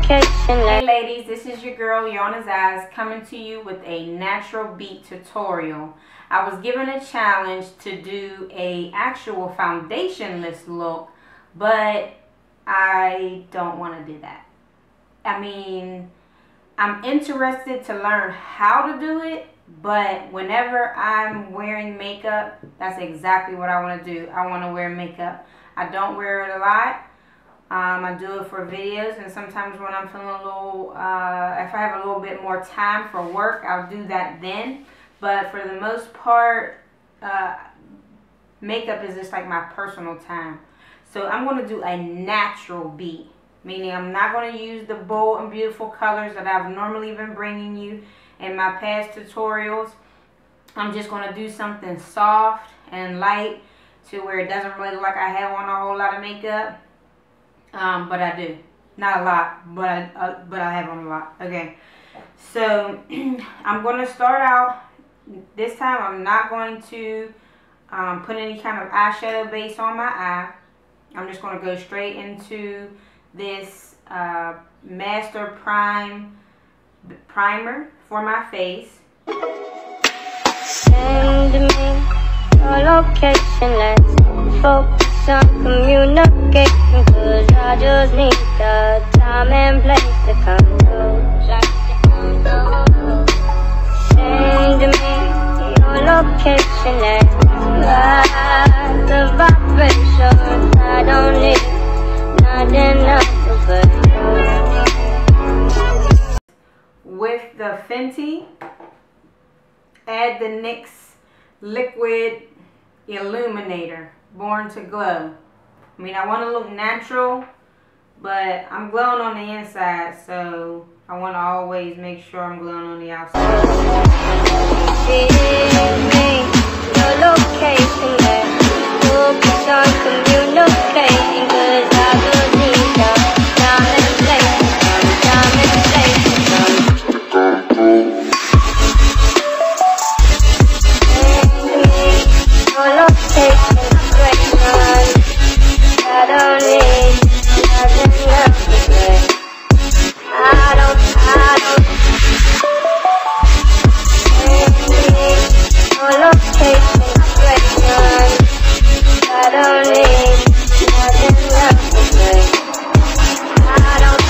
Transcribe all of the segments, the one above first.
Hey ladies, this is your girl Yana's Eyes coming to you with a natural beat tutorial. I was given a challenge to do a actual foundationless look, but I don't want to do that. I mean, I'm interested to learn how to do it, but whenever I'm wearing makeup, that's exactly what I want to do. I want to wear makeup. I don't wear it a lot. I do it for videos, and sometimes when I'm feeling a little, if I have a little bit more time for work, I'll do that then. But for the most part, makeup is just like my personal time. So I'm going to do a natural beat, meaning I'm not going to use the bold and beautiful colors that I've normally been bringing you in my past tutorials. I'm just going to do something soft and light to where it doesn't really look like I have on a whole lot of makeup. But I do. Not a lot, but I have on a lot. Okay. So, I'm going to start out. This time, I'm not going to put any kind of eyeshadow base on my eye. I'm just going to go straight into this Master Primer for my face. Send me your location, let's focus on communicating, 'cause I just need the time and place to come through. Send me your location, let's ride the vibration. I don't need nothing else but you. With the Fenty, add the NYX Liquid Illuminator, Born to Glow. I mean, I want to look natural, but I'm glowing on the inside, so I want to always make sure I'm glowing on the outside. Give me your location, let's focus on communicating, 'cause I just need the time and place to come, time and place to come. Send me your location. I don't need nothing else to say. I don't need your location, I don't need nothing else to say. I don't.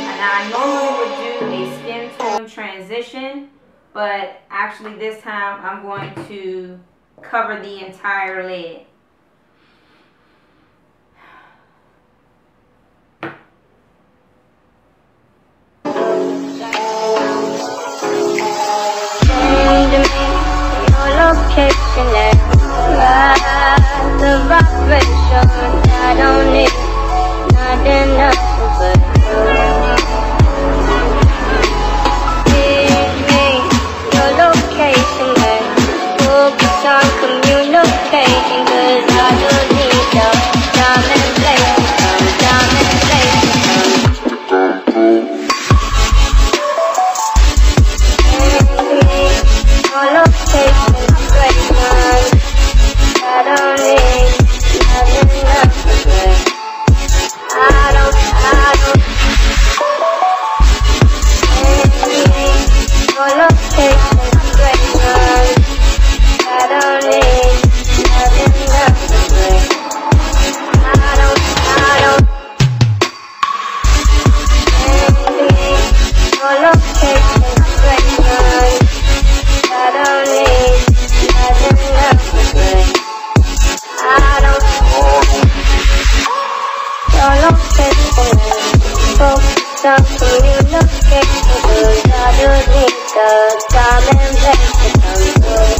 And I normally would do a skin tone transition, but actually this time I'm going to cover the entire lid. Send me your location, let's ride the vibration. I don't need nothing else but you. Give me your location, let's focus on communicating, 'cause I just need the time and place to come, time and place to come. Your location, I don't need nothing else to say. I don't. Your location, I don't need nothing else to say. I don't. Your location, I don't need nothing else to say. I don't. Your location, focus on communicating, 'cause I just need the time and place to come through.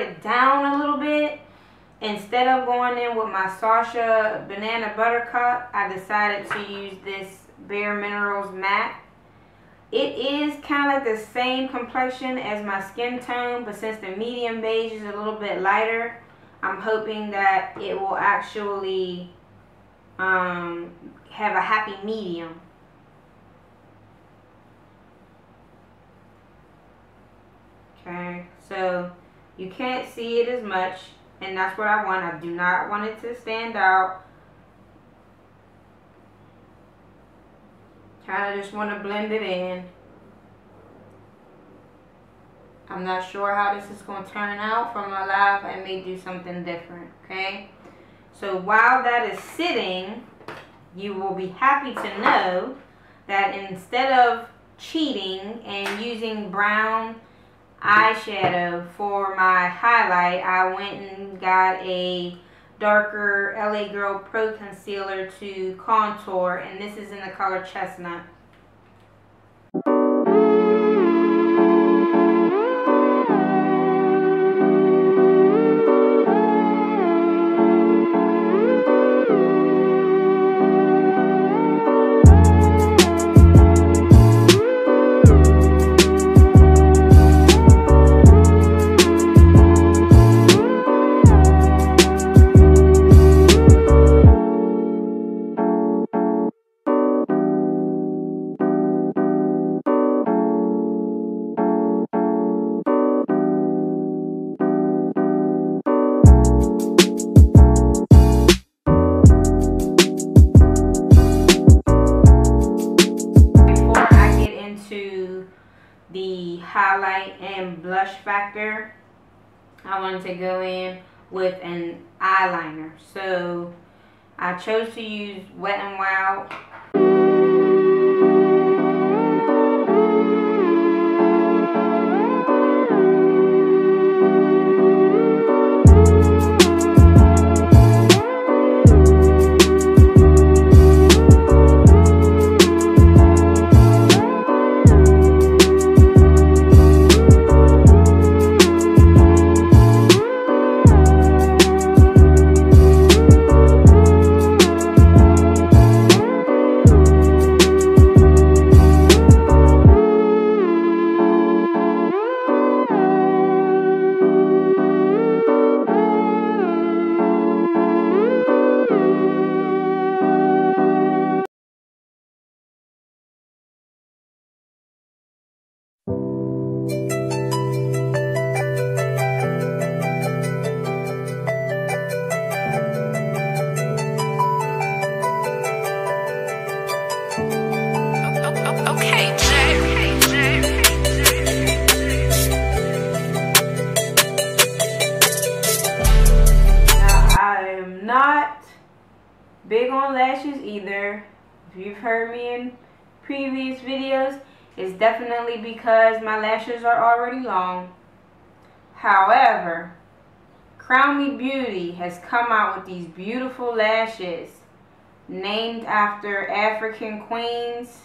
it down a little bit. Instead of going in with my Sasha Banana Buttercup, I decided to use this Bare Minerals matte. It is kind of like the same complexion as my skin tone, but since the medium beige is a little bit lighter, I'm hoping that it will actually have a happy medium. Okay, so you can't see it as much, and that's what I want. I do not want it to stand out. Kind of just want to blend it in. I'm not sure how this is going to turn out. From my live, I may do something different, okay? So while that is sitting, you will be happy to know that instead of cheating and using brown eyeshadow for my highlight, I went and got a darker LA Girl Pro Concealer to contour, and this is in the color Chestnut. The highlight and blush factor, I wanted to go in with an eyeliner, so I chose to use Wet n Wild. Not big on lashes either. If you've heard me in previous videos, it's definitely because my lashes are already long. However, Crown Me Beauty has come out with these beautiful lashes named after African queens.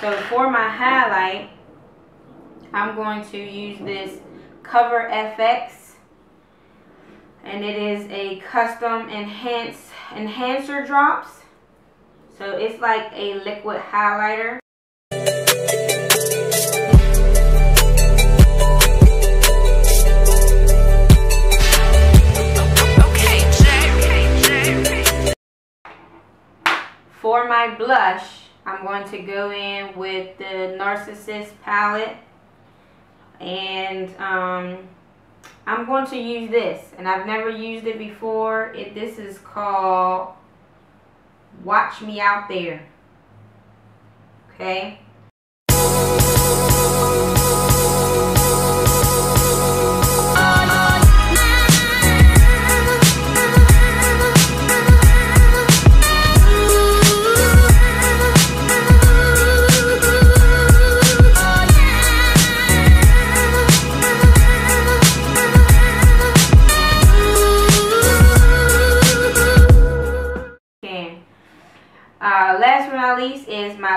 So for my highlight, I'm going to use this Cover FX, and it is a custom enhancer drops. So it's like a liquid highlighter. For my blush, I'm going to go in with the Narcissist palette, and I'm going to use this, and I've never used it before. This is called Watch Me Out There. Okay.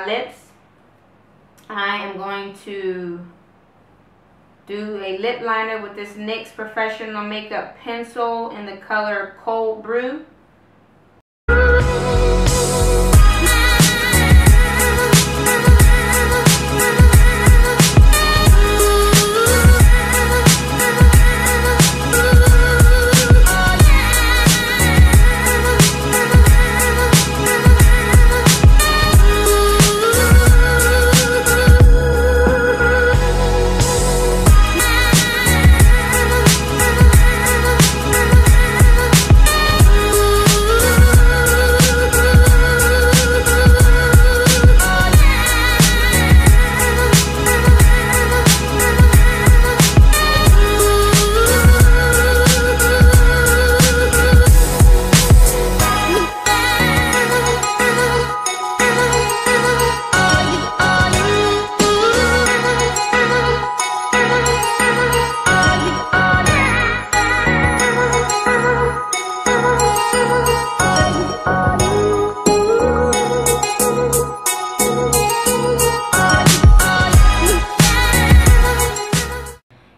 my lips. I am going to do a lip liner with this NYX Professional Makeup Pencil in the color Cold Brew.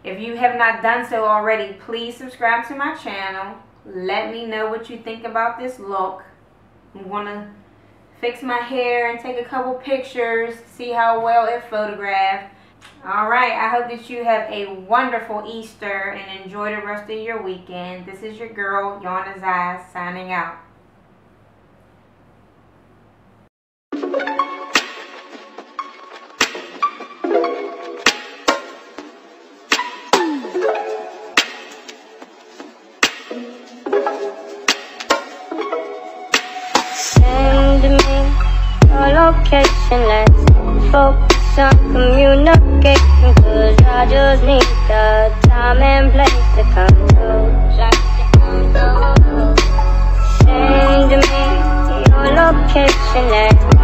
If you have not done so already, please subscribe to my channel. Let me know what you think about this look. I'm going to fix my hair and take a couple pictures, see how well it photographed. Alright, I hope that you have a wonderful Easter and enjoy the rest of your weekend. This is your girl, Yana's Eyes, signing out. Send me your location, let's focus on communication, 'cause I just need the time and place to come close. Send me your location, let's